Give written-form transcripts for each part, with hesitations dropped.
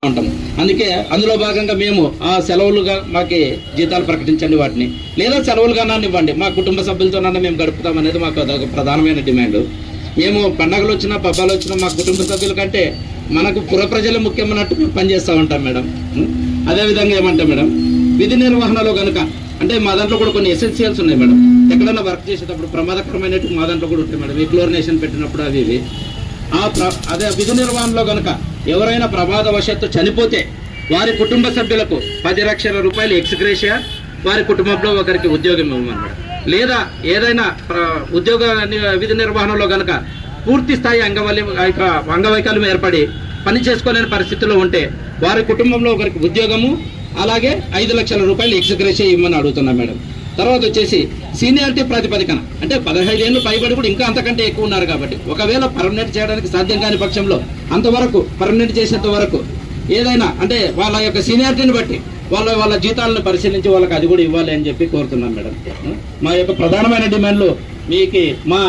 ఉంటాం. అందుకే అందులో భాగంగా మేము ఆ సెలవులుగా మాకు జీతాలు ప్రకటించండి వాటిని, లేదా సెలవులుగానే ఇవ్వండి, మా కుటుంబ సభ్యులతోనన్నా మేము గడుపుతాం అనేది మాకు అదొక ప్రధానమైన డిమాండ్. మేము పండగలు వచ్చినా పబ్బాలు వచ్చినా మా కుటుంబ సభ్యుల కంటే మనకు పుర ప్రజలు ముఖ్యమైనట్టు మేము పనిచేస్తూ ఉంటాం మేడం. అదేవిధంగా ఏమంటే మేడం, విధి నిర్వహణలో కనుక అంటే మా దాంట్లో కూడా కొన్ని ఎసెన్షియల్స్ ఉన్నాయి మేడం. ఎక్కడైనా వర్క్ చేసేటప్పుడు ప్రమాదకరమైనట్టు మా దాంట్లో కూడా ఉంటాయి మేడం. ఈ క్లోరినేషన్ పెట్టినప్పుడు అవి ఇవి అదే విధి నిర్వహణలో కనుక ఎవరైనా ప్రమాదవశాత్తు చనిపోతే వారి కుటుంబ సభ్యులకు 10 లక్షల రూపాయలు ఎక్స్గ్రేషియా, వారి కుటుంబంలో ఒకరికి ఉద్యోగం ఇవ్వమన్నాడు. లేదా ఏదైనా ఉద్యోగ విధి నిర్వహణలో కనుక పూర్తి స్థాయి అంగవైకల్యం ఏర్పడి పని చేసుకోలేని పరిస్థితుల్లో ఉంటే వారి కుటుంబంలో ఒకరికి ఉద్యోగము, అలాగే 5 లక్షల రూపాయలు ఎక్స్గ్రేషియా ఇవ్వమని అడుగుతున్నాం మేడం. తర్వాత వచ్చేసి సీనియారిటీ ప్రాతిపదికన అంటే 15 ఏళ్ళు పైబడి కూడా ఇంకా అంతకంటే ఎక్కువ ఉన్నారు కాబట్టి ఒకవేళ పర్మనెంట్ చేయడానికి సాధ్యం కాని పక్షంలో అంతవరకు పర్మనెంట్ చేసేంత వరకు ఏదైనా అంటే వాళ్ళ యొక్క సీనియారిటీని బట్టి వాళ్ళ జీతాలను పరిశీలించి వాళ్ళకి అది కూడా ఇవ్వాలి అని చెప్పి కోరుతున్నాం మేడం. మా యొక్క ప్రధానమైన డిమాండ్లు మీకు మా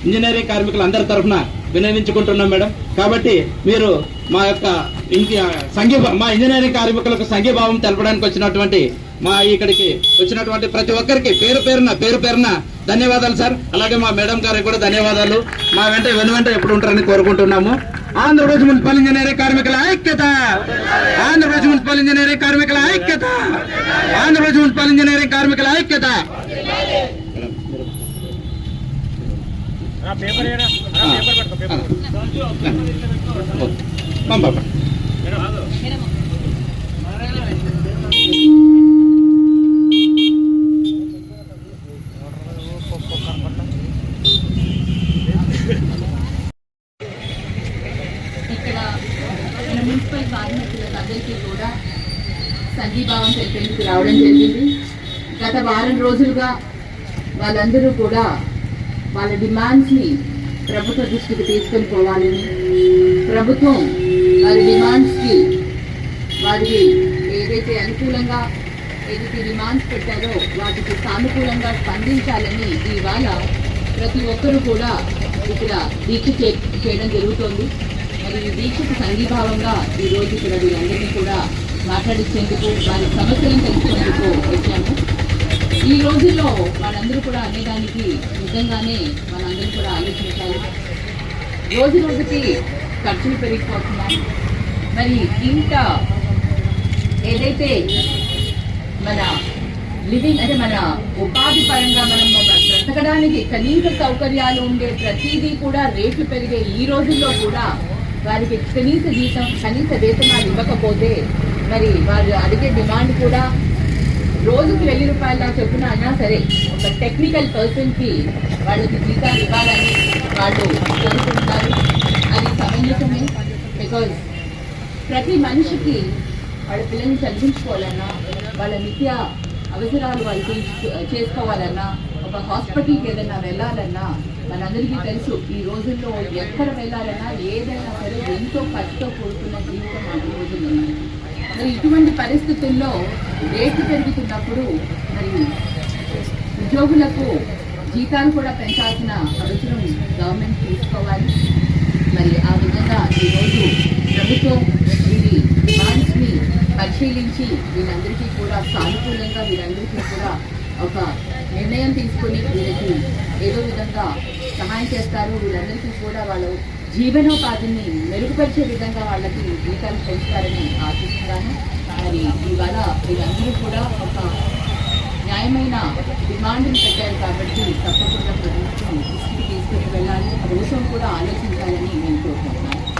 ఇంజనీరింగ్ కార్మికులందరి తరఫున వినవించుకుంటున్నాం మేడం. కాబట్టి మీరు మా యొక్క మా ఇంజనీరింగ్ కార్మికులకు సంఘీభావం తెలపడానికి వచ్చినటువంటి మా ఇక్కడికి వచ్చినటువంటి ప్రతి ఒక్కరికి పేరు పేరున ధన్యవాదాలు సార్. అలాగే మా మేడం గారికి కూడా ధన్యవాదాలు. మా వెంట ఎప్పుడు ఉంటారని కోరుకుంటున్నాము. ఆంధ్రప్రదేశ్ మున్సిపల్ ఇంజనీరింగ్ కార్మికుల ఐక్యత, ఆంధ్రప్రదేశ్ మున్సిపల్ ఇంజనీరింగ్ కార్మికుల ఐక్యత, ఆంధ్రప్రదేశ్ మున్సిపల్ ఇంజనీరింగ్ కార్మికుల ఐక్యత. ఇక్కడ మన మున్సిపల్ కార్మికులందరికీ కూడా సంఘీభావం తెలిపేందుకు రావడం జరిగింది. గత వారం రోజులుగా వాళ్ళందరూ కూడా వాళ్ళ డిమాండ్స్ని ప్రభుత్వ దృష్టికి తీసుకొని పోవాలని, ప్రభుత్వం వారి డిమాండ్స్కి వారికి ఏదైతే అనుకూలంగా ఏదైతే డిమాండ్స్ పెట్టారో వాటికి సానుకూలంగా స్పందించాలని ఇవాళ ప్రతి ఒక్కరూ కూడా ఇక్కడ దీక్ష చేయడం జరుగుతోంది. మరి ఈ దీక్షకు సంఘీభావంగా ఈరోజు ఇక్కడ వీళ్ళందరినీ కూడా మాట్లాడించేందుకు వారి సమస్యలను తెలుసుకునేందుకు వచ్చాము. ఈ రోజుల్లో వాళ్ళందరూ కూడా అనేదానికి నిజంగానే మనందరూ కూడా ఆలోచించాలి. రోజు రోజుకి ఖర్చులు పెరిగిపోతున్నాయి. మరి ఇంత ఏదైతే మన లివింగ్ అంటే మన ఉపాధి పరంగా మనం బ్రతకడానికి కనీస సౌకర్యాలు ఉండే ప్రతిదీ కూడా రేట్లు పెరిగే ఈ రోజుల్లో కూడా వారికి కనీస వేతనాలు ఇవ్వకపోతే మరి వారు అడిగే డిమాండ్ కూడా రోజుకి 1000 రూపాయల చొప్పున అయినా సరే ఒక టెక్నికల్ పర్సన్కి వాళ్ళకి జీతాలు ఇవ్వాలని వాళ్ళు కోరుకుంటారు. అది సమంజసమే. బికాజ్ ప్రతి మనిషికి వాళ్ళ పిల్లల్ని చదివించుకోవాలన్నా, వాళ్ళ నిత్య అవసరాలు వాళ్ళు చేసుకోవాలన్నా, ఒక హాస్పిటల్కి ఏదైనా వెళ్ళాలన్నా మనందరికీ తెలుసు ఈ రోజుల్లో ఎక్కడ వెళ్ళాలన్నా ఏదైనా సరే ఎంతో ఖర్చుతో కూడుకున్న జీవితం మన రోజుల్లో. మరి ఇటువంటి పరిస్థితుల్లో రేట్లు పెరుగుతున్నప్పుడు మరి ఉద్యోగులకు జీతాలు కూడా పెంచాల్సిన అవసరం గవర్నమెంట్ తీసుకోవాలి. మరి ఆ విధంగా ఈరోజు ప్రభుత్వం వీరి డిమాండ్స్ని పరిశీలించి వీళ్ళందరికీ కూడా సానుకూలంగా వీరందరికీ కూడా ఒక నిర్ణయం తీసుకొని వీళ్ళకి ఏదో విధంగా సహాయం చేస్తారు. వీళ్ళందరికీ కూడా వాళ్ళు జీవనోపాధిని మెరుగుపరిచే విధంగా వాళ్ళకి జీతాలు పెంచుతారని ఆశిస్తున్నాను. మరి ఇవాళ వీళ్ళందరూ కూడా ఒక న్యాయమైన డిమాండ్ని పెట్టారు కాబట్టి తప్పకుండా ప్రభుత్వం దృష్టికి తీసుకుని వెళ్ళాలి, ప్రభుత్వం కూడా ఆలోచించాలని నేను కోరుకుంటున్నాను.